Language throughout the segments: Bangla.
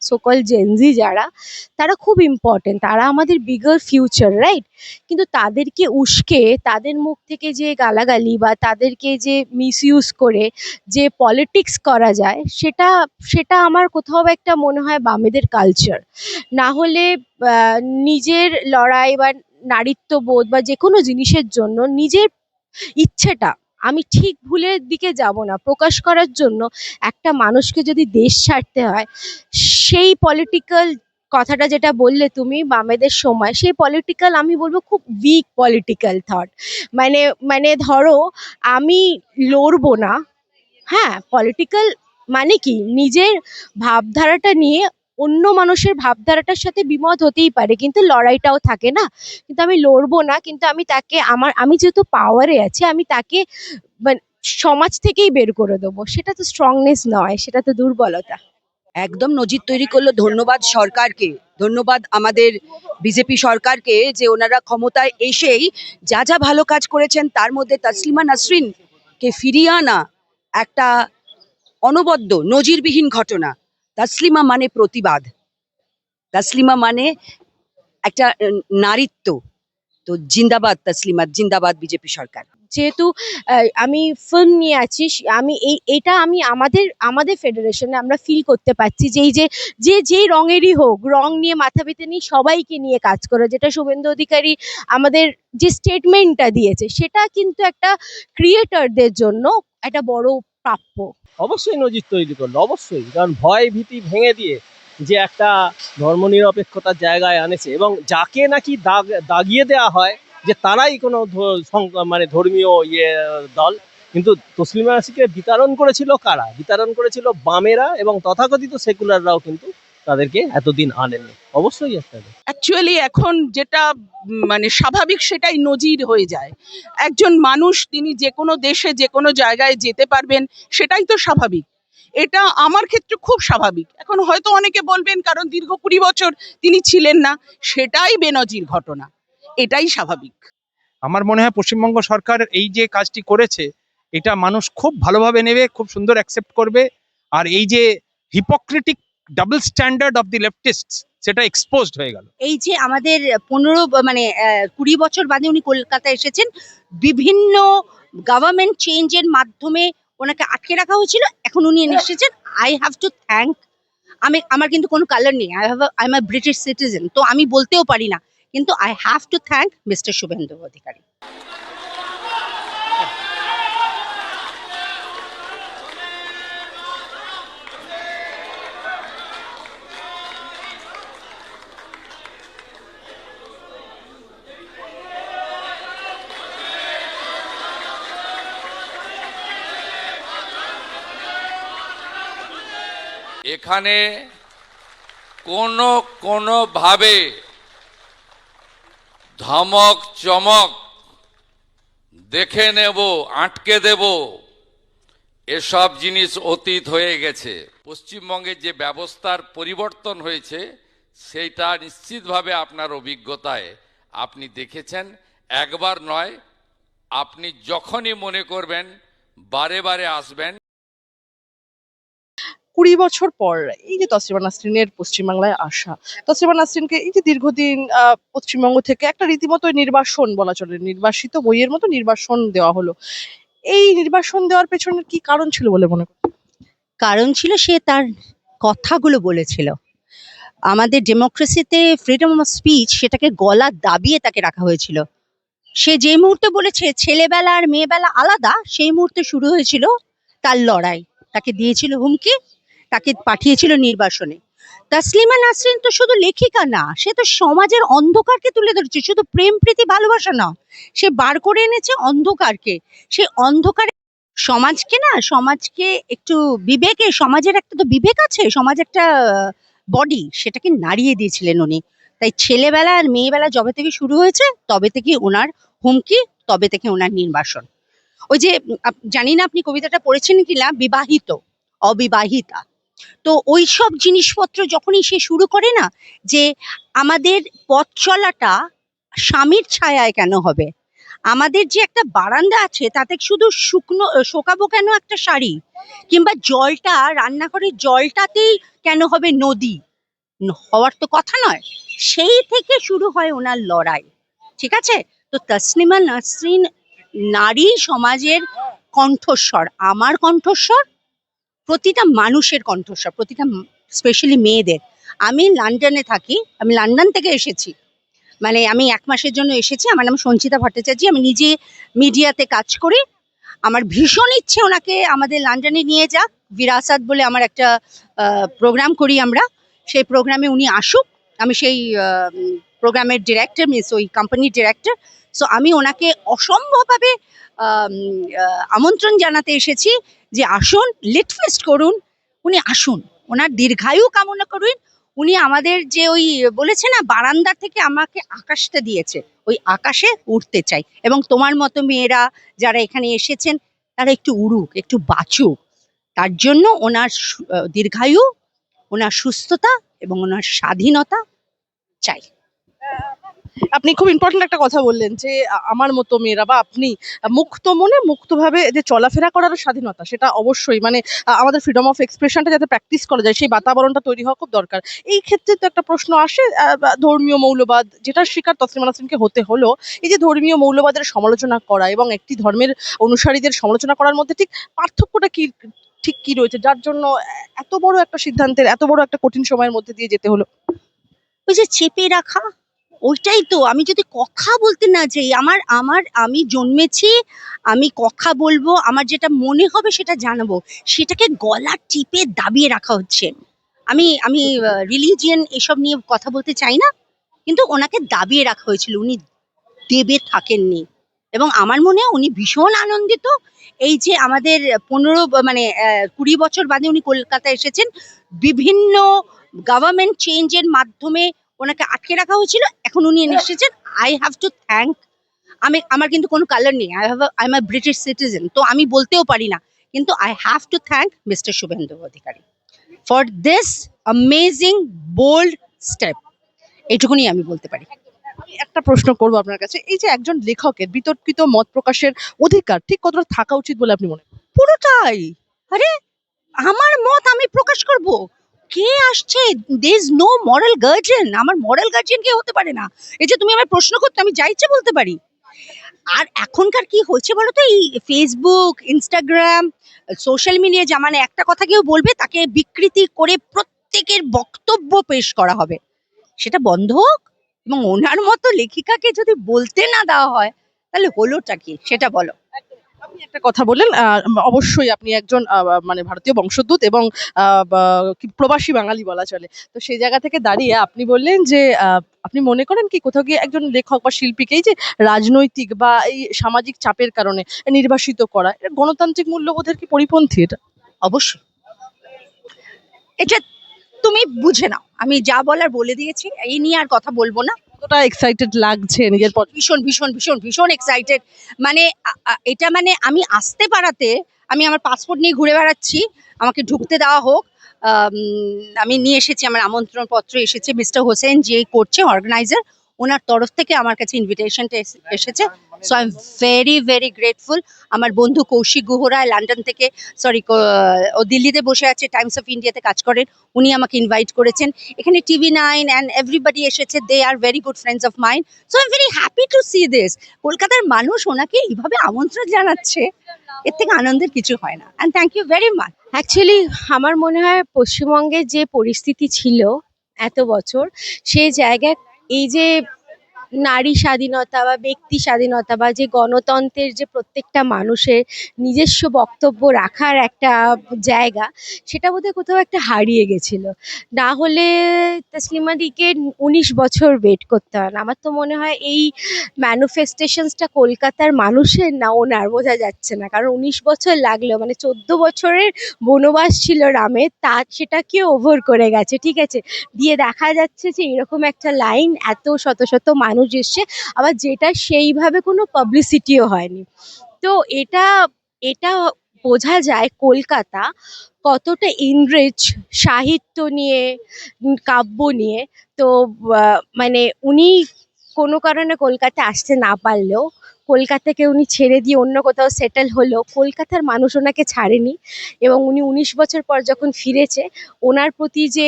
সোকল জেনজি যারা, তারা খুব ইম্পর্টেন্ট, তারা আমাদের বিগার ফিউচার, রাইট? কিন্তু তাদেরকে উস্কে তাদের মুখ থেকে যে গালাগালি বা তাদেরকে যে মিসইউজ করে যে পলিটিক্স করা যায়, সেটা সেটা আমার কোথাও একটা মনে হয় বামেদের কালচার। না হলে আহ, নিজের লড়াই বা নারীত্ববোধ বা যে কোনো জিনিসের জন্য নিজের ইচ্ছেটা, আমি ঠিক ভুলের দিকে যাব না, প্রকাশ করার জন্য একটা মানুষকে যদি দেশ ছাড়তে হয়, সেই পলিটিক্যাল কথাটা যেটা বললে তুমি বামেদের সময়, সেই পলিটিক্যাল, আমি বলবো খুব উইক পলিটিক্যাল থট। মানে মানে ধরো, আমি লড়বো না, হ্যাঁ, পলিটিক্যাল মানে কি, নিজের ভাবধারাটা নিয়ে অন্য মানুষের ভাবধারাটার সাথে বিমত হতেই পারে, কিন্তু লড়াইটাও থাকে না। কিন্তু আমি লড়বো না, কিন্তু আমি তাকে, আমি যেহেতু পাওয়ারে আছি, আমি তাকে মানে সমাজ থেকেই বের করে দেবো। সেটা তো স্ট্রংনেস নয়, সেটা তো দুর্বলতা। একদম নজির তৈরি করলো। ধন্যবাদ সরকারকে, ধন্যবাদ আমাদের বিজেপি সরকারকে, যে ওনারা ক্ষমতায় এসেই যা যা ভালো কাজ করেছেন, তার মধ্যে তাসলিমা নাসরিনকে ফিরিয়ে আনা একটা অনবদ্য নজিরবিহীন ঘটনা। তাসলিমা মানে প্রতিবাদ, তাসলিমা মানে একটা নারীত্ব। তো জিন্দাবাদ তাসলিমা, জিন্দাবাদ বিজেপি সরকার। যেহেতু আমি ফিল্ম নিয়ে আছি, আমি এইটা আমি আমাদের আমাদের ফেডারেশনে আমরা ফিল করতে পারছি যে এই যে যেই রঙেরই হোক, রং নিয়ে মাথা ব্যথা নিয়ে সবাইকে নিয়ে কাজ করে, যেটা শুভেন্দু অধিকারী আমাদের যে স্টেটমেন্টটা দিয়েছে, সেটা কিন্তু একটা ক্রিয়েটরদের জন্য একটা বড় প্রাপ্য। অবশ্যই নজির তৈরি করলো, অবশ্যই, কারণ ভয় ভীতি ভেঙে দিয়ে যে একটা ধর্মনিরপেক্ষতার জায়গায় আনেছে, এবং যাকে নাকি দাগিয়ে দেওয়া হয় যে তারাই কোনো মানে ধর্মীয় দল, কিন্তু তসলিমা নাসরিনকে বিতাড়ন করেছিল কারা? বিতাড়ন করেছিল বামেরা, এবং তথাকথিত সেকুলাররাও কিন্তু তাদেরকে এতদিন আনেনি। অবশ্যই একটা অ্যাকচুয়ালি এখন যেটা মানে স্বাভাবিক, সেটাই নজির হয়ে যায়। একজন মানুষ তিনি যে কোনো দেশে যে কোনো জায়গায় যেতে পারবেন, সেটাই তো স্বাভাবিক। এটা আমার ক্ষেত্রে খুব স্বাভাবিক। এখন হয়তো অনেকে বলবেন কারণ দীর্ঘ 20 বছর তিনি ছিলেন না, সেটাই বেনজির ঘটনা, এটাই স্বাভাবিক। আমার মনে হয় পশ্চিমবঙ্গ সরকার এই যে কাজটি করেছে, এটা মানুষ খুব ভালোভাবে নেবে, খুব সুন্দর অ্যাকসেপ্ট করবে। আর এই যে hypocritic double standard of the leftist, সেটা এক্সপোজড হয়ে গেল। এই যে আমাদের 20 বছর বাদে উনি কলকাতায় এসেছেন, বিভিন্ন গভর্নমেন্ট চেঞ্জের মাধ্যমে ওনাকে আটকে রাখা হয়েছিল, এখন উনি এসেছেন। আই হ্যাভ টু থ্যাঙ্ক, আমার কিন্তু কোনো কালার নেই, I am a British citizen, তো আমি বলতেও পারি না, কিন্তু I have to thank mister Suvendu Adhikari. এখানে কোনোভাবে ধমক চমক, দেখে নেব, আটকে দেব, এসব জিনিস অতীত হয়ে গেছে। পশ্চিমবঙ্গের যে ব্যবস্থার পরিবর্তন হয়েছে, সেইটা নিশ্চিতভাবে আপনার অভিজ্ঞতায় আপনি দেখেছেন। একবার নয়, আপনি যখনই মনে করবেন বারে বারে আসবেন। 20 বছর পর এই যে তসলিমা নাসরিনের পশ্চিমবাংলায় আসা, তসলিমা নাসরিনকে এই যে দীর্ঘদিন পশ্চিমবঙ্গ থেকে একটা রীতিমতো নির্বাসন বলা চলে, নির্বাসিত বইয়ের মতো নির্বাসন দেওয়া হলো, এই নির্বাসন দেওয়ার পেছনে কি কারণ ছিল বলে মনে করেন? কারণ ছিল, সে তার কথাগুলো বলেছিল। আমাদের ডেমোক্রেসিতে ফ্রিডম অফ স্পিচ, সেটাকে গলা দাবিয়ে তাকে রাখা হয়েছিল। সে যে মুহূর্তে বলেছে ছেলেবেলা আর মেয়েবেলা আলাদা, সেই মুহূর্তে শুরু হয়েছিল তার লড়াই। তাকে দিয়েছিল হুমকি, তাকে পাঠিয়েছিল নির্বাসনে। তাসলিমা নাসরিন তো শুধু লেখিকা না, সে তো সমাজের অন্ধকারকে তুলে ধরেছে, শুধু প্রেম প্রীতি ভালোবাসা না, সে বার করে এনেছে অন্ধকারকে। সেই অন্ধকারে সমাজকে না, সমাজকে একটু বিবেকে, সমাজের একটা তো বিবেক আছে, সমাজ একটা বডি, সেটাকে নাড়িয়ে দিয়েছিলেন উনি। তাই ছেলেবেলা আর মেয়েবেলা যবে থেকে শুরু হয়েছে, তবে থেকে ওনার হুমকি, তবে থেকে ওনার নির্বাসন। ওই যে জানি না আপনি কবিতাটা পড়েছেন কিনা, বিবাহিত অবিবাহিতা, তো ওই সব জিনিসপত্র যখনই সে শুরু করে না, যে আমাদের পথ চলাটা স্বামীর ছায়ায় কেন হবে, আমাদের যে একটা বারান্দা আছে তাতে শুধু শুকনো শোকাবো কেন একটা শাড়ি, কিংবা জলটা রান্নাঘরের জলটাতেই কেন হবে নদী, হওয়ার তো কথা নয়, সেই থেকে শুরু হয় ওনার লড়াই। ঠিক আছে, তো তসলিমা নাসরিন নারী সমাজের কণ্ঠস্বর, আমার কণ্ঠস্বর, প্রতিটা মানুষের কণ্ঠস্বর, প্রতিটা স্পেশালি মেয়েদের। আমি লন্ডনে থাকি, আমি লন্ডন থেকে এসেছি, মানে আমি 1 মাসের জন্য এসেছি। আমার নাম সঞ্চিতা ভট্টাচার্য, আমি নিজে মিডিয়াতে কাজ করি। আমার ভীষণ ইচ্ছে ওনাকে আমাদের লন্ডনে নিয়ে যাক। বিরাসাত বলে আমার একটা প্রোগ্রাম করি আমরা, সেই প্রোগ্রামে উনি আসুক। আমি সেই প্রোগ্রামের ডিরেক্টর, মিস ওই কোম্পানির ডিরেক্টর। সো আমি ওনাকে অসম্ভবভাবে আমন্ত্রণ জানাতে এসেছি যে আসুন, লিট ফেস্ট করুন, উনি আসুন, ওনার দীর্ঘায়ু কামনা করুন। উনি আমাদের যে ওই বলেছে না, বারান্দা থেকে আমাকে আকাশটা দিয়েছে, ওই আকাশে উঠতে চাই। এবং তোমার মতো মেয়েরা যারা এখানে এসেছেন তারা একটু উড়ুক, একটু বাঁচুক। তার জন্য ওনার দীর্ঘায়ু, ওনার সুস্থতা এবং ওনার স্বাধীনতা চাই। আপনি খুব ইম্পর্টেন্ট একটা কথা বললেন যে আমার মতো মেয়েরা বা আপনি মুক্ত মনে মুক্তভাবে যে চলাফেরা করার স্বাধীনতা, সেটা অবশ্যই মানে আমাদের ফ্রিডম অফ এক্সপ্রেশনটা যাতে প্র্যাকটিস করা যায়, সেই বাতাবরণটা তৈরি হওয়া খুব দরকার। এই ক্ষেত্রে তো একটা প্রশ্ন আসে, ধর্মীয় মৌলবাদ যেটার শিকার তসলিমা নাসরিনকে হতে হলো, এই যে ধর্মীয় মৌলবাদের সমালোচনা করা এবং একটি ধর্মের অনুসারীদের সমালোচনা করার মধ্যে ঠিক পার্থক্যটা কি, ঠিক কি রয়েছে যার জন্য এত বড় একটা সিদ্ধান্তের, এত বড় একটা কঠিন সময়ের মধ্যে দিয়ে যেতে হলো? ওই যে চেপে রাখা, ওইটাই তো। আমি যদি কথা বলতে না যাই, আমার আমার আমি জন্মেছি, আমি কথা বলবো, আমার যেটা মনে হবে সেটা জানাবো, সেটাকে গলা টিপে দাবিয়ে রাখা হচ্ছে। আমি আমি রিলিজিয়ন এসব নিয়ে কথা বলতে চাই না, কিন্তু ওনাকে দাবিয়ে রাখা হয়েছিল, উনি দেবে থাকেননি। এবং আমার মনে হয় উনি ভীষণ আনন্দিত। এই যে আমাদের 20 বছর বাদে উনি কলকাতা এসেছেন, বিভিন্ন গভর্নমেন্ট চেঞ্জের মাধ্যমে ওনাকে আটকে রাখা হয়েছিল, এখন উনি এসেছেন। আই হ্যাভ টু থ্যাঙ্ক, আমার কিন্তু কোনো কালার নেই, I am a British citizen, তো আমি বলতেও পারি না, কিন্তু I have to thank mister Suvendu Adhikari for this amazing bold step. এইটুকুনি আমি বলতে পারি। আমি একটা প্রশ্ন করবো আপনার কাছে, এই যে একজন লেখকের বিতর্কিত মত প্রকাশের অধিকার ঠিক কতটা থাকা উচিত বলে আপনি মনে করেন? পুরোটাই। আরে, আমার মত আমি প্রকাশ করব, কে আসছে? There is no moral guardian. আমার মরাল গার্জিয়ান কে হতে পারে না। এই যে তুমি আমার প্রশ্ন করতে, আমি যা ইচ্ছে বলতে পারি। আর এখনকার কি হচ্ছে বলো তো, এই ফেসবুক, ইনস্টাগ্রাম, সোশ্যাল মিডিয়া জামানে একটা কথা কেউ বলবে, তাকে বিকৃতি করে প্রত্যেকের বক্তব্য পেশ করা হবে। সেটা বন্ধ হোক, এবং ওনার মতো লেখিকাকে যদি বলতে না দেওয়া হয়, তাহলে হলোটা কি সেটা বলো। আপনি একটা কথা বললেন, অবশ্যই আপনি একজন মানে ভারতীয় বংশোদ্ভূত এবং প্রবাসী বাঙালি বলা চলে। তো সেই জায়গা থেকে দাঁড়িয়ে আপনি বললেন যে আপনি মনে করেন কি কোথাও গিয়ে একজন লেখক বা শিল্পীকে এই যে রাজনৈতিক বা এই সামাজিক চাপের কারণে নির্বাসিত করা, এটা গণতান্ত্রিক মূল্যবোধের কি পরিপন্থী? এটা অবশ্যই, এটা তুমি বুঝে নাও। আমি যা বলার বলে দিয়েছি, এই নিয়ে আর কথা বলবো না। কতটা এক্সাইটেড লাগছে নিজের ভীষণ ভীষণ ভীষণ ভীষণ এক্সাইটেড। মানে এটা মানে আমি আসতে পারাতে, আমি আমার পাসপোর্ট নিয়ে ঘুরে বেড়াচ্ছি, আমাকে ঢুকতে দেওয়া হোক। আমি নিয়ে এসেছি, আমার আমন্ত্রণ পত্র এসেছে, মিস্টার হোসেন যে করছে অর্গানাইজার, ওনার তরফ থেকে আমার কাছে ইনভিটেশনটা এসেছে। So I am very very grateful. আমার বন্ধু কৌশিক গুহরা লন্ডন থেকে, সরি, ও দিল্লিতে বসে আছে, টাইমস অফ ইন্ডিয়াতে কাজ করেন, উনি আমাকে ইনভাইট করেছেন। এখানে TV9 অ্যান্ড এভরিবডি এসেছে, they are very good friends of mine. So I am very happy to see this. কলকাতার মানুষ ওনাকে এইভাবে আমন্ত্রণ জানাচ্ছে, এর থেকে আনন্দের কিছু হয় না। And thank you very much. Actually আমার মনে হয় পশ্চিমবঙ্গের যে পরিস্থিতি ছিল এত বছর, সেই জায়গায় এই যে নারী স্বাধীনতা বা ব্যক্তি স্বাধীনতা বা যে গণতন্ত্রের যে প্রত্যেকটা মানুষের নিজস্ব বক্তব্য রাখার একটা জায়গা, সেটা বোধহয় কোথাও একটা হারিয়ে গেছিল। না হলে তসলিমাদিকে 19 বছর ওয়েট করতে হয় না। আমার তো মনে হয় এই ম্যানিফেস্টেশনসটা কলকাতার মানুষের না ওনার, বোঝা যাচ্ছে না। কারণ 19 বছর লাগলো, মানে 14 বছরের বনবাস ছিল রামের, তা সেটাকে ওভার করে গেছে, ঠিক আছে। দিয়ে দেখা যাচ্ছে যে এরকম একটা লাইন, এত শত শত মানুষ এসছে, আবার যেটা সেইভাবে কোনো পাবলিসিটিও হয়নি। তো এটা এটা বোঝা যায় কলকাতা কতটা ইনরিচ সাহিত্য নিয়ে, কাব্য নিয়ে। তো মানে উনি কোনো কারণে কলকাতা আসতে না পারলেও কলকাতাকে উনি ছেড়ে দিয়ে অন্য কোথাও সেটেল হলো, কলকাতার মানুষ ওনাকে ছাড়েনি। এবং উনি 19 বছর পর যখন ফিরেছে, ওনার প্রতি যে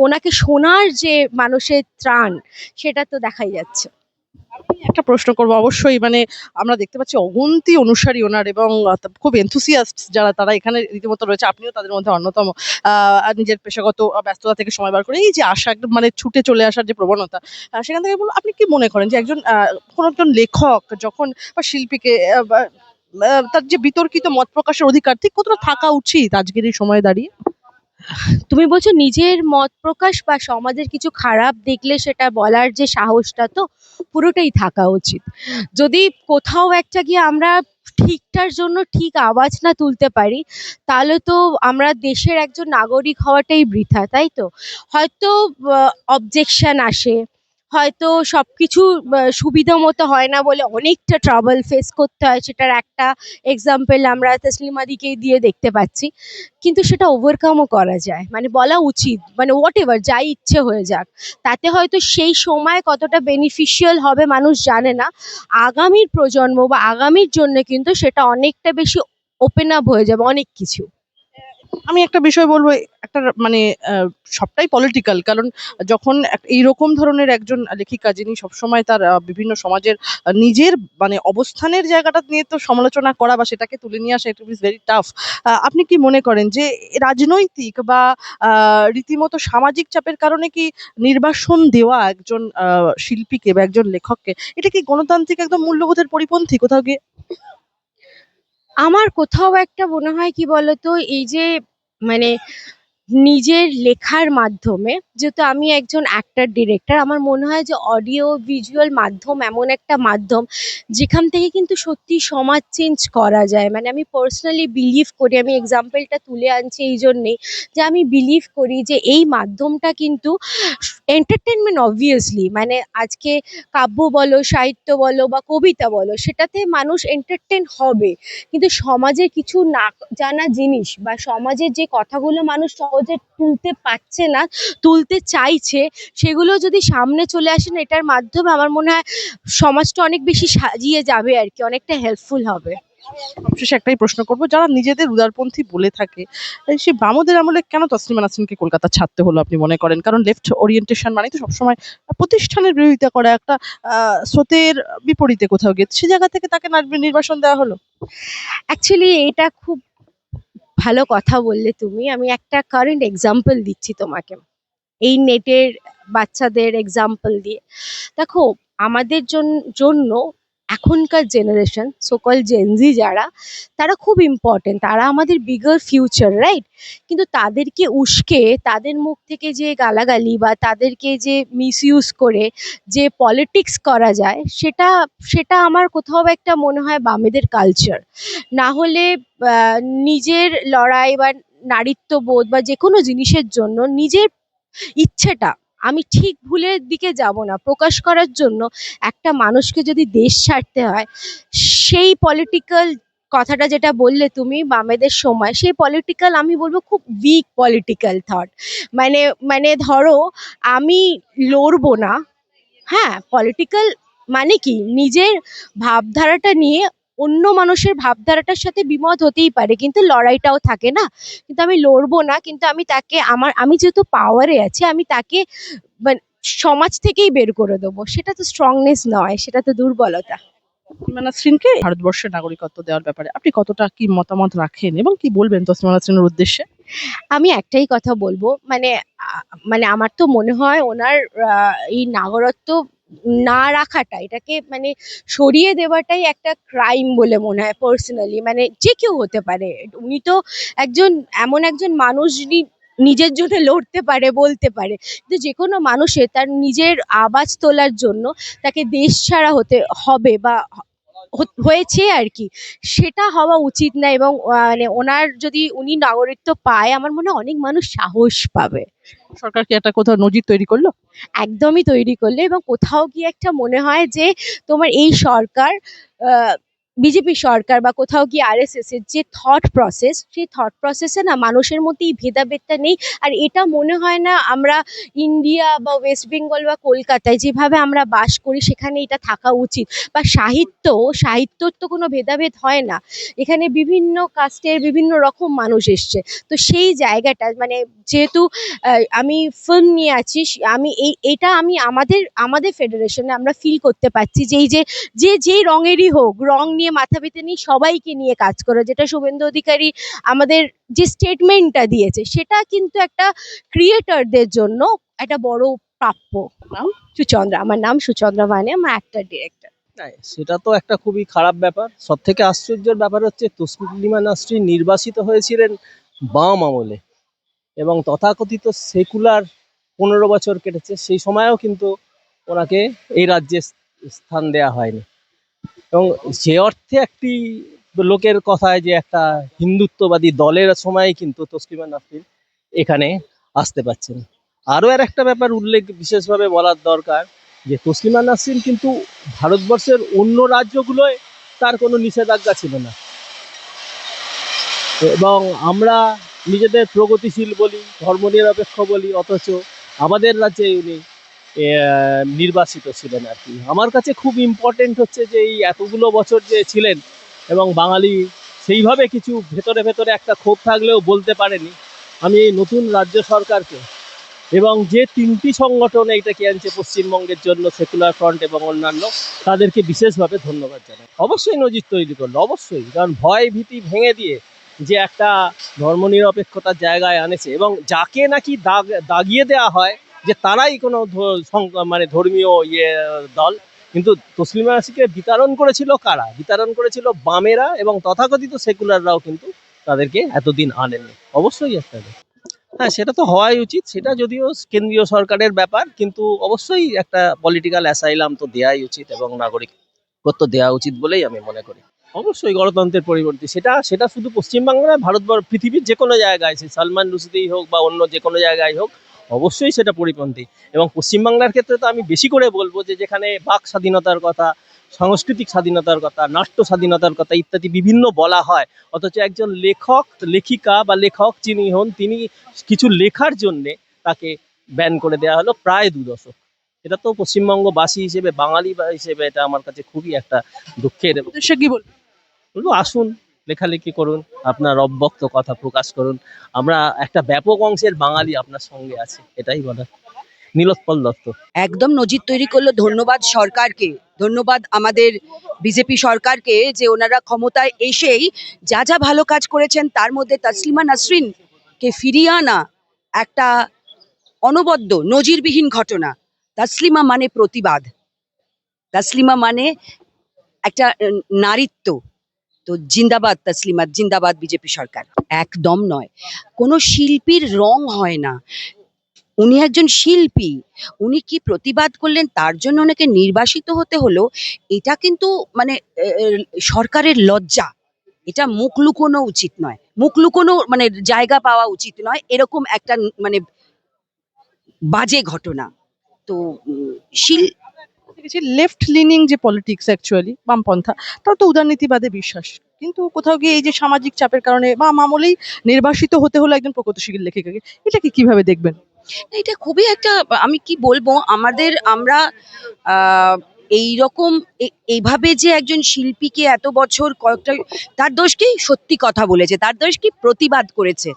ওনাকে শোনার যে মানুষের ত্রাণ, সেটা তো দেখাই যাচ্ছে। একটা প্রশ্ন করবো, অবশ্যই মানে আমরা দেখতে পাচ্ছি অগুন্তি অনুসারী ওনার, এবং খুব এনথুসিয়াস্ট যারা, তারা এখানে রীতিমতো রয়েছে, আপনিও তাদের মধ্যে অন্যতম। আর নিজের পেশাগত ব্যস্ততা থেকে সময় বার করে এই যে আসা, একদম মানে ছুটে চলে আসার যে প্রবণতা, সেখান থেকে বলুন আপনি কি মনে করেন যে একজন কোনো একজন লেখক যখন বা শিল্পীকে তার যে বিতর্কিত মত প্রকাশের অধিকার ঠিক কতটা থাকা উচিত আজকের এই সময়ে দাঁড়িয়ে? তুমি বলছো নিজের মত প্রকাশ বা সমাজের কিছু খারাপ দেখলে সেটা বলার যে সাহসটা, তো পুরোটাই থাকা উচিত। যদি কোথাও একটা গিয়ে আমরা ঠিকটার জন্য ঠিক আওয়াজ না তুলতে পারি, তাহলে তো আমরা দেশের একজন নাগরিক হওয়াটাই বৃথা, তাই তো? হয়তো অবজেকশন আসে, হয়তো সবকিছু সুবিধা মতো হয় না বলে অনেকটা ট্রাবল ফেস করতে হয়, সেটার একটা এক্সাম্পল আমরা তসলিমাদিকেই দিয়ে দেখতে পাচ্ছি। কিন্তু সেটা ওভারকামও করা যায়, মানে বলা উচিত, মানে হোয়াট এভার যাই ইচ্ছে হয়ে যাক। তাতে হয়তো সেই সময় কতটা বেনিফিশিয়াল হবে মানুষ জানে না, আগামীর প্রজন্ম বা আগামীর জন্য কিন্তু সেটা অনেকটা বেশি ওপেন আপ হয়ে যাবে অনেক কিছু। আমি একটা বিষয় বলবো, একটা মানে সবটাই পলিটিক্যাল, কারণ যখন এইরকম ধরনের একজন লেখিকা যিনি সবসময় তার বিভিন্ন সমাজের নিজের মানে অবস্থানের জায়গাটা নিয়ে তো সমালোচনা করা বা সেটাকে তুলে নিয়ে আসা, ইট ইজ ভেরি টাফ। আপনি কি মনে করেন যে রাজনৈতিক বা রীতিমতো সামাজিক চাপের কারণে কি নির্বাসন দেওয়া একজন শিল্পীকে বা একজন লেখককে, এটা কি গণতান্ত্রিক একদম মূল্যবোধের পরিপন্থী কোথাও গিয়ে? আমার কোথাও একটা মনে হয় কি বলতো, এই যে মানে নিজের লেখার মাধ্যমে, যেহেতু আমি একজন অ্যাক্টর ডিরেক্টর, আমার মনে হয় যে অডিও ভিজুয়াল মাধ্যম এমন একটা মাধ্যম যেখান থেকে কিন্তু সত্যি সমাজ চেঞ্জ করা যায়। মানে আমি পার্সোনালি বিলিভ করি, আমি এক্সাম্পলটা তুলে আনছি এই জন্যেই যে আমি বিলিভ করি যে এই মাধ্যমটা কিন্তু এন্টারটেনমেন্ট অবভিয়াসলি, মানে আজকে কাব্য বলো, সাহিত্য বলো বা কবিতা বলো, সেটাতে মানুষ এন্টারটেন হবে। কিন্তু সমাজের কিছু না জানা জিনিস বা সমাজের যে কথাগুলো মানুষ সহজে তুলতে পারছে না, তুলতে চাইছে, সেগুলো যদি সামনে চলে আসে না এটার মাধ্যমে, আমার মনে হয় সমাজটা অনেক বেশি সাজিয়ে যাবে আর কি, অনেকটা হেল্পফুল হবে। সবশেষে একটাই প্রশ্ন করবো, যারা নিজেদের উদারপন্থী বলে থাকে, সেই বামদের আমলে কেন তসলিমা নাসরিনকে কলকাতা ছাড়তে হলো আপনি মনে করেন? কারণ লেফট ওরিয়েন্টেশন মানে তো সবসময় প্রতিষ্ঠানের বিরোধিতা করা, একটা স্রোতের বিপরীতে কোথাও গিয়ে সে জায়গা থেকে তাকে নির্বাসন দেওয়া হলো। অ্যাকচুয়ালি এটা খুব ভালো কথা বললে তুমি। আমি একটা কারেন্ট এক্সাম্পল দিচ্ছি তোমাকে, এই নেটের বাচ্চাদের এক্সাম্পল দিয়ে। দেখো, আমাদের জন্য এখনকার জেনারেশন সোকল জেনজি যারা, তারা খুব ইম্পর্টেন্ট, তারা আমাদের বিগার ফিউচার, রাইট? কিন্তু তাদেরকে উস্কে তাদের মুখ থেকে যে গালাগালি বা তাদেরকে যে মিসইউজ করে যে পলিটিক্স করা যায়, সেটা সেটা আমার কোথাও একটা মনে হয় বামেদের কালচার। না হলে আহ, নিজের লড়াই বা নারীত্ববোধ বা যে কোনো জিনিসের জন্য নিজের ইচ্ছেটা, আমি ঠিক ভুলের দিকে যাব না, প্রকাশ করার জন্য একটা মানুষকে যদি দেশ ছাড়তে হয়, সেই পলিটিক্যাল কথাটা যেটা বললে তুমি বামেদের সময়, সেই পলিটিক্যাল আমি বলবো খুব উইক পলিটিক্যাল থট। মানে মানে ধরো, আমি লড়বো না, হ্যাঁ, পলিটিক্যাল মানে কি নিজের ভাবধারাটা নিয়ে অন্য মানুষের ভাবধারাটার সাথে বিমত হতেই পারে, কিন্তু লড়াইটাও থাকে না। কিন্তু আমি লড়বো না, কিন্তু আমি তাকে আমি যেহেতু পাওয়ারে আছি, আমি তাকে মানে সমাজ থেকেই বের করে দেবো। সেটা তো স্ট্রংনেস নয়, সেটা তো দুর্বলতা। তসলিমা নাসরিনকে ভারতবর্ষের নাগরিকত্ব দেওয়ার ব্যাপারে আপনি কতটা কি মতামত রাখেন এবং কি বলবেন তসলিমা নাসরিনের উদ্দেশ্যে? আমি একটাই কথা বলবো, মানে মানে আমার তো মনে হয় ওনার এই নাগরত্ব না রাখাটা, এটাকে মানে সরিয়ে দেওয়াটাই একটা ক্রাইম বলে মনে হয় পার্সোনালি। মানে যে কেউ হতে পারে, উনি তো একজন এমন একজন মানুষ যিনি নিজের জন্য লড়তে পারে, বলতে পারে, কিন্তু যে কোনো মানুষের তার নিজের আওয়াজ তোলার জন্য তাকে দেশ ছাড়া হতে হবে বা হয়েছে আর কি, সেটা হওয়া উচিত না। এবং মানে ওনার যদি উনি নাগরিকত্ব পায়, আমার মনে হয় অনেক মানুষ সাহস পাবে। সরকার কি একটা কোথাও নজির তৈরি করলো? একদমই তৈরি করলে, এবং কোথাও গিয়ে একটা মনে হয় যে তোমার এই সরকার বিজেপি সরকার বা কোথাও গিয়ে আরএসএস এর যে থট প্রসেস, সেই থট প্রসেসে না মানুষের মধ্যে এই ভেদাভেদটা নেই। আর এটা মনে হয় না আমরা ইন্ডিয়া বা ওয়েস্ট বেঙ্গল বা কলকাতায় যেভাবে আমরা বাস করি সেখানে এটা থাকা উচিত। বা সাহিত্যর তো কোনো ভেদাভেদ হয় না, এখানে বিভিন্ন কাস্টের বিভিন্ন রকম মানুষ এসছে। তো সেই জায়গাটা মানে যেহেতু আমি ফিল্ম নিয়ে আছি, এটা আমি আমাদের ফেডারেশনে আমরা ফিল করতে পারছি যে এই যে যেই রঙেরই হোক, রং নিয়ে মাথা পেতে নিয়ে সবাইকে নিয়ে কাজ করে, যেটা শুভেন্দু অধিকারী আমাদের যে স্টেটমেন্টটা দিয়েছে সেটা কিন্তু একটা ক্রিয়েটরদের জন্য একটা বড় প্রাপ্য। আমার নাম সুচন্দ্রা মানে, আমার অ্যাক্টর ডিরেক্টর। না, সেটা তো একটা খুবই খারাপ ব্যাপার। সব থেকে আশ্চর্যের ব্যাপার হচ্ছে তসলিমা নাসরিন নির্বাসিত হয়েছিলেন বাম আমলে, এবং তথাকথিত সেকুলার 15 বছর কেটেছে, সেই সময়ও কিন্তু ওনাকে এই রাজ্যে স্থান দেয়া হয়নি। এবং যে অর্থে একটি লোকের কথায় যে একটা হিন্দুত্ববাদী দলের সময় কিন্তু তসলিমা নাসরিন এখানে আসতে পারছেন। আরও একটা ব্যাপার উল্লেখ বিশেষভাবে বলার দরকার, যে তসলিমা নাসরিন কিন্তু ভারতবর্ষের অন্য রাজ্যগুলোয় তার কোনো নিষেধাজ্ঞা ছিল না, এবং আমরা নিজেদের প্রগতিশীল বলি, ধর্মনিরপেক্ষ বলি, অথচ আমাদের রাজ্যে উনি নির্বাসিত ছিলেন আর কি। আমার কাছে খুব ইম্পর্টেন্ট হচ্ছে যে এই এতগুলো বছর যে ছিলেন, এবং বাঙালি সেইভাবে কিছু ভেতরে ভেতরে একটা ক্ষোভ থাকলেও বলতে পারেনি। আমি এই নতুন রাজ্য সরকারকে এবং যে 3টি সংগঠন এইটাকে আনছে পশ্চিমবঙ্গের জন্য, সেকুলার ফ্রন্ট এবং অন্যান্য, তাদেরকে বিশেষভাবে ধন্যবাদ জানাই। অবশ্যই নজির তৈরি করলো, অবশ্যই, কারণ ভয় ভীতি ভেঙে দিয়ে যে একটা ধর্মনিরপেক্ষতার জায়গায় আনেছে, এবং যাকে নাকি দাগিয়ে দেওয়া হয় যে তারাই কোনো মানে ধর্মীয় দল, কিন্তু তসলিমা নাসরিনকে বিতাড়ন করেছিল কারা? বিতাড়ন করেছিল বামেরা, এবং তথাকথিত সেকুলাররাও কিন্তু তাদেরকে এতদিন আনেনি। অবশ্যই একটা, হ্যাঁ, সেটা তো হওয়াই উচিত। সেটা যদিও কেন্দ্রীয় সরকারের ব্যাপার, কিন্তু অবশ্যই একটা পলিটিক্যাল অ্যাসাইলাম তো দেওয়াই উচিত, এবং নাগরিকত্ব দেওয়া উচিত বলেই আমি মনে করি। অবশ্যই গণতন্ত্রের পরিবর্তী, সেটা শুধু পশ্চিমবাংলায়, ভারতবর্ষ, পৃথিবীর যে কোনো জায়গায়, সে সালমান রুশদিই হোক বা অন্য যে কোনো জায়গায় হোক, অবশ্যই সেটা পরিপন্থী। এবং পশ্চিমবাংলার ক্ষেত্রে তো আমি বেশি করে বলবো যে যেখানে বাক স্বাধীনতার কথা, সাংস্কৃতিক স্বাধীনতার কথা, নাট্য স্বাধীনতার কথা ইত্যাদি বিভিন্ন বলা হয়, অথচ একজন লেখিকা বা লেখক যিনি হন, তিনি কিছু লেখার জন্যে তাকে ব্যান করে দেওয়া হলো প্রায় 2 দশক। এটা তো পশ্চিমবঙ্গবাসী হিসেবে, বাঙালি হিসেবে, এটা আমার কাছে খুবই একটা দুঃখের। উদ্দেশ্যে কি বলবো? বলবো আসুন, লেখালেখি করুন, আপনার অব্যক্ত কথা প্রকাশ করুন। আমরা একটা ব্যাপক অংশের বাঙালি আপনার সঙ্গে আছে, এটাই বলার। নীলোৎপল দত্ত। একদম নজির তৈরি করলো। ধন্যবাদ সরকারকে, ধন্যবাদ আমাদের বিজেপি সরকারকে, যে ওনারা ক্ষমতায় এসেই যা যা ভালো কাজ করেছেন, তার মধ্যে তসলিমা নাসরিনকে ফিরিয়ে আনা একটা অনবদ্য নজিরবিহীন ঘটনা। তসলিমা মানে প্রতিবাদ, তসলিমা মানে একটা নারীত্ব। তো জিন্দাবাদ তসলিমা, জিন্দাবাদ বিজেপি সরকার। একদম নয়, কোনো শিল্পীর রং হয় না। উনি একজন শিল্পী, উনি কি প্রতিবাদ করলেন তার জন্য ওনাকে নির্বাসিত হতে হলো, এটা কিন্তু মানে সরকারের লজ্জা। এটা মুখ লুকোনো উচিত নয়, মুখ লুকোনো মানে জায়গা পাওয়া উচিত নয় এরকম একটা মানে বাজে ঘটনা। তো দেখেছি লেফট লিনিং যে পলিটিক্স, অ্যাকচুয়ালি বামপন্থা, তারা তো উদারনীতিবাদে বিশ্বাস, কিন্তু কোথাও গিয়ে এই যে সামাজিক চাপের কারণে বা আমলেই নির্বাসিত হতে হলো একজন প্রগতিশীল লেখিকাকে, এটাকে কিভাবে দেখবেন? এটা খুবই একটা, আমি কি বলবো, আমরা এইরকম এইভাবে যে একজন শিল্পীকে এত বছর কয়েকটা, তার দোষ কি? সত্যি কথা বলেছে, তার দোষ কি? প্রতিবাদ করেছে।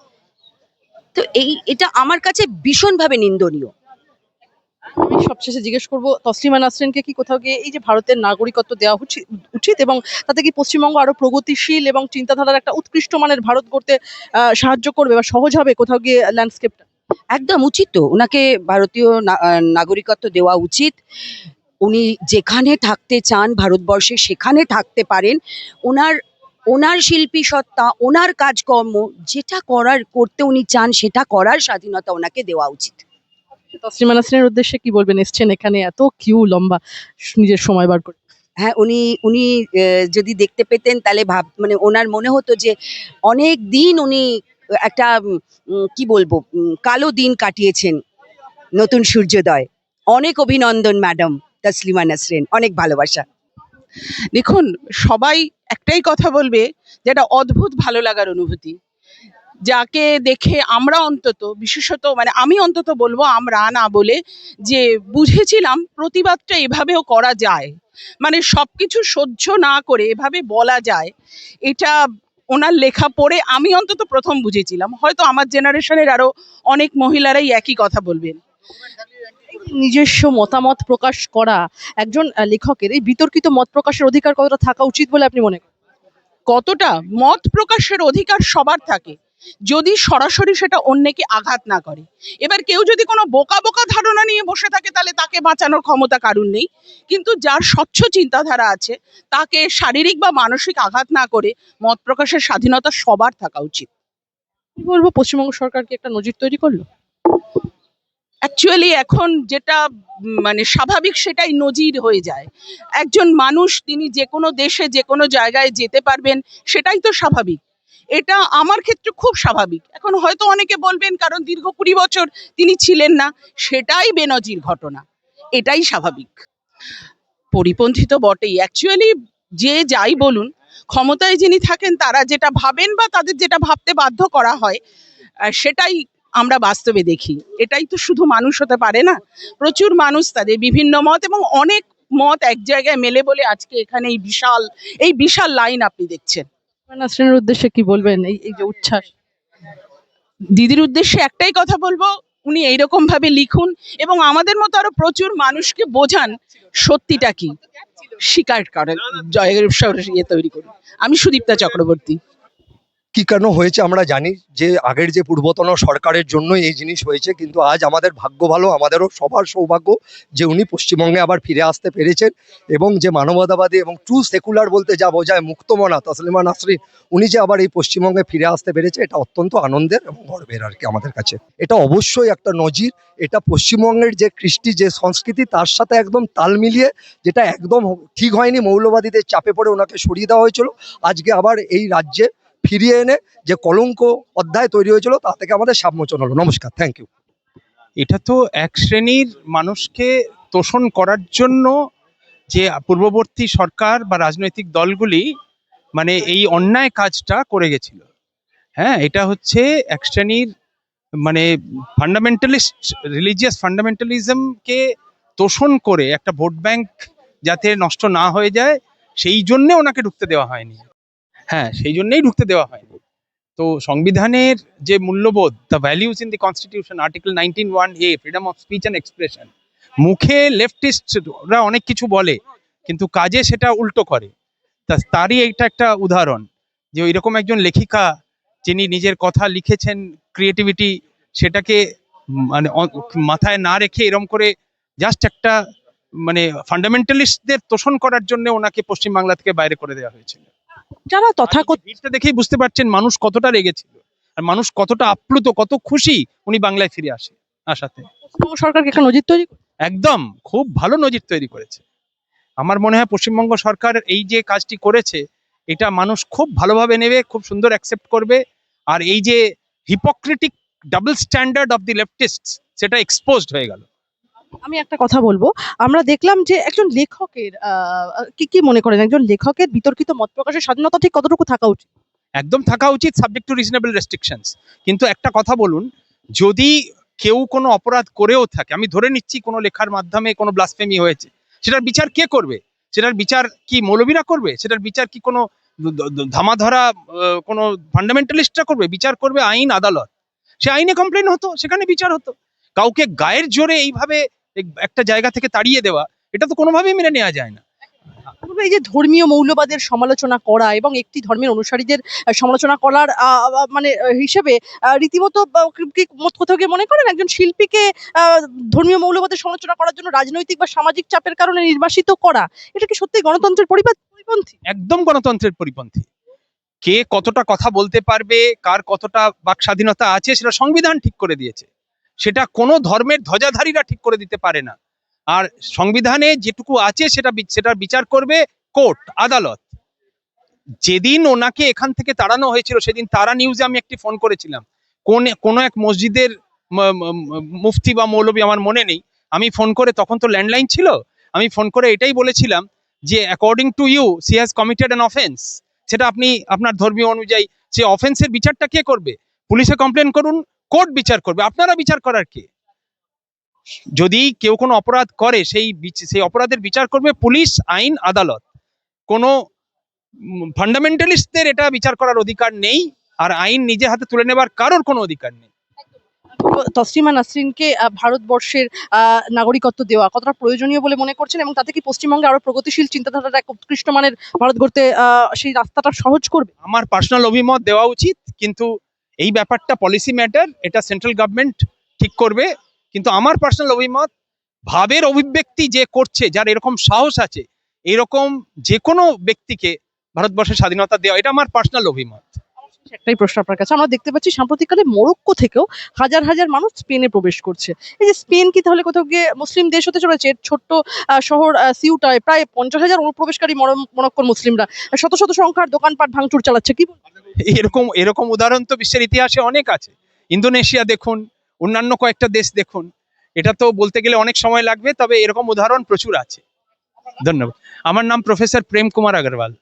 তো এটা আমার কাছে ভীষণভাবে নিন্দনীয়। আমি সবশেষে জিজ্ঞেস করবো, তসলিমা নাসরিনকে কি কোথাও গিয়ে এই যে ভারতের নাগরিকত্ব দেওয়া উচিত, এবং তাতে কি পশ্চিমবঙ্গ আরো প্রগতিশীল এবং চিন্তাধারার একটা উৎকৃষ্ট মানের ভারত গড়তে সাহায্য করবে বা সহজ হবে কোথাও গিয়ে ল্যান্ডস্কেপটা? একদম উচিত, তো ওনাকে ভারতীয় নাগরিকত্ব দেওয়া উচিত। উনি যেখানে থাকতে চান ভারতবর্ষে সেখানে থাকতে পারেন। ওনার শিল্পী সত্তা, ওনার কাজকর্ম যেটা করতে উনি চান সেটা করার স্বাধীনতা ওনাকে দেওয়া উচিত। তসলিমা নাসরিনের উদ্দেশ্যে কি বলবেন? এসছেন এখানে, এত কিউ লম্বা, নিজের সময় বার করে। হ্যাঁ, উনি যদি দেখতে পেতেন তাহলে মানে ওনার মনে হতো যে অনেক দিন উনি একটা কি বলবো, কালো দিন কাটিয়েছেন। নতুন সূর্যোদয়। অনেক অভিনন্দন ম্যাডাম তসলিমা নাসরিন, অনেক ভালোবাসা। দেখুন, সবাই একটাই কথা বলবে, যেটা অদ্ভুত ভালো লাগার অনুভূতি, যাকে দেখে আমরা অন্তত, বিশেষত মানে আমি অন্তত বলবো, আমরা না বলে, যে বুঝেছিলাম প্রতিবাদটা এভাবেও করা যায়, মানে সবকিছু সহ্য না করে এভাবে বলা যায়। এটা ওনার লেখা পড়ে আমি অন্তত প্রথম বুঝেছিলাম। হয়তো আমার জেনারেশনের আরো অনেক মহিলারাই একই কথা বলবেন। নিজস্ব মতামত প্রকাশ করা একজন লেখকের, এই বিতর্কিত মত প্রকাশের অধিকার কতটা থাকা উচিত বলে আপনি মনে করেন? কতটা মত প্রকাশের অধিকার সবার থাকে, যদি সরাসরি সেটা অন্যকে আঘাত না করে। এবার কেউ যদি কোনো বোকা বোকা ধারণা নিয়ে বসে থাকে, তাহলে তাকে বাঁচানোর ক্ষমতা কারুর নেই। কিন্তু যার স্বচ্ছ চিন্তাধারা আছে, তাকে শারীরিক বা মানসিক আঘাত না করে মত প্রকাশের স্বাধীনতা সবার থাকা উচিত। আমি বলবো পশ্চিমবঙ্গ সরকার কি একটা নজির তৈরি করলো? অ্যাকচুয়ালি এখন যেটা মানে স্বাভাবিক, সেটাই নজির হয়ে যায়। একজন মানুষ তিনি যে কোনো দেশে যে কোনো জায়গায় যেতে পারবেন, সেটাই তো স্বাভাবিক। এটা আমার ক্ষেত্রে খুব স্বাভাবিক। এখন হয়তো অনেকে বলবেন কারণ দীর্ঘ 20 বছর তিনি ছিলেন না, সেটাই বেনজির ঘটনা। এটাই স্বাভাবিক। পরিপন্থী তো বটেই। অ্যাকচুয়ালি যে যাই বলুন, ক্ষমতায় যিনি থাকেন তারা যেটা ভাবেন বা তাদের যেটা ভাবতে বাধ্য করা হয়, সেটাই আমরা বাস্তবে দেখি। এটাই তো শুধু মানুষ হতে পারে না, প্রচুর মানুষ তাদের বিভিন্ন মত, এবং অনেক মত এক জায়গায় মেলে বলে আজকে এখানে এই বিশাল লাইন আপনি দেখছেন। নাসরিনের উদ্দেশ্যে কি বলবেন, এই এই যে উচ্ছ্বাস? দিদির উদ্দেশ্যে একটাই কথা বলবো, উনি এইরকম ভাবে লিখুন এবং আমাদের মতো আরো প্রচুর মানুষকে বোঝান সত্যিটা কি, স্বীকার করেন, জয়ের ইয়ে তৈরি করুন। আমি সুদীপ্তা চক্রবর্তী। কি কেন হয়েছে আমরা জানি, যে আগের যে পূর্বতন সরকারের জন্য এই জিনিস হয়েছে, কিন্তু আজ আমাদের ভাগ্য ভালো, আমাদেরও সবার সৌভাগ্য যে উনি পশ্চিমবঙ্গে আবার ফিরে আসতে পেরেছেন, এবং যে মানবতাবাদী এবং ট্রু সেকুলার বলতে যা বোঝায় মুক্তমনা তসলিমা নাসরিন, উনি যে আবার এই পশ্চিমবঙ্গে ফিরে আসতে পেরেছে, এটা অত্যন্ত আনন্দের এবং গর্বের আর কি আমাদের কাছে। এটা অবশ্যই একটা নজির। এটা পশ্চিমবঙ্গের যে কৃষ্টি, যে সংস্কৃতি, তার সাথে একদম তাল মিলিয়ে, যেটা একদম ঠিক হয়নি, মৌলবাদীদের চাপে পড়ে ওনাকে সরিয়ে দেওয়া হয়েছিল, আজকে আবার এই রাজ্যে ফিরিয়ে এনে যে কলঙ্ক অধ্যায় তৈরি হয়েছিল, তা থেকে আমাদের সাবমোচন হলো। নমস্কার, থ্যাংক ইউ। এটা তো এক শ্রেণীর মানুষকে তোষণ করার জন্য যে পূর্ববর্তী সরকার বা রাজনৈতিক দলগুলি মানে এই অন্যায় কাজটা করে গেছিল। হ্যাঁ, এটা হচ্ছে এক শ্রেণীর মানে ফান্ডামেন্টালিস্ট, রিলিজিয়াস ফান্ডামেন্টালিজমকে তোষণ করে একটা ভোট ব্যাংক যাতে নষ্ট না হয়ে যায়, সেই জন্যে ওনাকে ঢুকতে দেওয়া হয়নি। হ্যাঁ, সেই জন্যই ঢুকতে দেওয়া হয়নি। তো সংবিধানের যে মূল্যবোধ, the values in the constitution, article 19(1)(a), freedom of speech and expression, মুখে লেফটিস্টরা অনেক কিছু বলে কিন্তু কাজে সেটা উল্টো করে। তারই এইটা একটা উদাহরণ, যে ওইরকম একজন লেখিকা যিনি নিজের কথা লিখেছেন, ক্রিয়েটিভিটি, সেটাকে মানে মাথায় না রেখে এরকম করে জাস্ট একটা মানে ফান্ডামেন্টালিস্টদের তোষণ করার জন্য ওনাকে পশ্চিমবাংলা থেকে বাইরে করে দেওয়া হয়েছিল। যারা তথাকথিত, ভিড়টা দেখেই বুঝতে পারছেন মানুষ কতটা রেগেছিল আর মানুষ কতটা আপ্লুত, কত খুশি উনি বাংলায় ফিরে আসাতে। পশ্চিমবঙ্গ সরকার কি একটা নজির তৈরি করলো? একদম খুব ভালো নজির তৈরি করেছে। আমার মনে হয় পশ্চিমবঙ্গ সরকার এই যে কাজটি করেছে, এটা মানুষ খুব ভালোভাবে নেবে, খুব সুন্দর অ্যাকসেপ্ট করবে। আর এই যে hypocritic double standard of the leftist, সেটা এক্সপোজড হয়ে গেল। আমি একটা কথা বলবো, আমরা দেখলাম যে একজন লেখকের কি কি মনে করেন, একজন লেখকের বিতর্কিত মত প্রকাশের স্বাধীনতা ঠিক কতটুকু থাকা উচিত? একদম থাকা উচিত, সাবজেক্ট টু রিজনেবল রেস্ট্রিকশনস। কিন্তু একটা কথা বলুন, যদি কেউ কোনো অপরাধ করেও থাকে, আমি ধরে নিচ্ছি কোনো লেখার মাধ্যমে কোনো ব্লাসফেমি হয়েছে, সেটার বিচার কে করবে? সেটার বিচার কি মৌলবীরা করবে? সেটার বিচার কি কোনো ধামাধরা কোনো ফান্ডামেন্টালিস্টরা করবে? বিচার করবে আইন, আদালত। সে আইনে কমপ্লেন হতো, সেখানে বিচার হতো। কাউকে গায়ের জোরে এইভাবে একটা জায়গা থেকে তাড়িয়ে দেওয়া, এটা তো কোনোভাবেই মেনে নেওয়া যায় না। এই যে ধর্মীয় মৌলবাদের সমালোচনা করা এবং একটি ধর্মের অনুসারীদের সমালোচনা করার মানে হিসেবে রীতিমতো কি কোথাও গিয়ে মনে করেন একজন শিল্পীকে ধর্মীয় মৌলবাদের সমালোচনা করার জন্য রাজনৈতিক বা সামাজিক চাপের কারণে নির্বাসিত করা, এটা কি সত্যি গণতন্ত্রের পরিপন্থী? একদম গণতন্ত্রের পরিপন্থী। কে কতটা কথা বলতে পারবে, কার কতটা বাক স্বাধীনতা আছে, সেটা সংবিধান ঠিক করে দিয়েছে। সেটা কোনো ধর্মের ধ্বজাধারীরা ঠিক করে দিতে পারে না। আর সংবিধানে যেটুকু আছে সেটার বিচার করবে কোর্ট, আদালত। যেদিন ওনাকে এখান থেকে তাড়ানো হয়েছিল, সেদিন তারা নিউজে আমি একটি ফোন করেছিলাম, কোন এক মসজিদের মুফতি বা মৌলবী, আমার মনে নেই। আমি ফোন করে, তখন তো ল্যান্ডলাইন ছিল, আমি ফোন করে এটাই বলেছিলাম যে according to you she has committed an offence, সেটা আপনি আপনার ধর্মীয় অনুযায়ী সেই অফেন্সের বিচারটা কে করবে? পুলিশে কমপ্লেন করুন, কোর্ট বিচার করবে, আপনারা বিচার করার কে? যদি কেউ কোনো অপরাধ করে সেই অপরাধের বিচার করবে পুলিশ, আইন, আদালত। কোনো ফান্ডামেন্টালিস্টদের এটা বিচার করার অধিকার নেই, আর আইন নিজে হাতে তুলে নেবার কারোর কোনো অধিকার নেই। তসলিমা নাসরিনকে ভারতবর্ষের নাগরিকত্ব দেওয়া কতটা প্রয়োজনীয় বলে মনে করছেন, এবং তাতে কি পশ্চিমবঙ্গে আরো প্রগতিশীল চিন্তাধারার এক উৎকৃষ্ট মানের ভারত গড়তে সেই রাস্তাটা সহজ করবে? আমার পার্সোনাল অভিমত দেওয়া উচিত, কিন্তু এই ব্যাপারটা পলিসি ম্যাটার, এটা সেন্ট্রাল গভর্নমেন্ট ঠিক করবে। কিন্তু আমার পার্সোনাল অভিমত, ভাবের অভিব্যক্তি যে করছে, যার এরকম সাহস আছে, এরকম যে কোনো ব্যক্তিকে ভারতবর্ষের স্বাধীনতা দেওয়া, এটা আমার পার্সোনাল অভিমত। একটাই প্রশ্ন আপনার কাছে, আমরা দেখতে পাচ্ছি সাম্প্রতিককালে মরক্কো থেকেও হাজার হাজার মানুষ স্পেনে প্রবেশ করছে। এই যে স্পেন কি তাহলে কোথাও গিয়ে মুসলিম দেশ হতে চলেছে? এর ছোট্ট শহর সিউটায় প্রায় 50,000 অনুপ্রবেশকারী মরক্কোর মুসলিমরা শত শত সংখ্যার দোকানপাট ভাঙচুর চালাচ্ছে। কি এরকম এরকম উদাহরণ তো বিশ্বের ইতিহাসে অনেক আছে। ইন্দোনেশিয়া দেখুন, অন্যান্য কয়েকটা দেশ দেখুন, এটা তো বলতে গেলে অনেক সময় লাগবে, তবে এরকম উদাহরণ প্রচুর আছে। ধন্যবাদ। আমার নাম প্রফেসর প্রেম কুমার আগরওয়াল।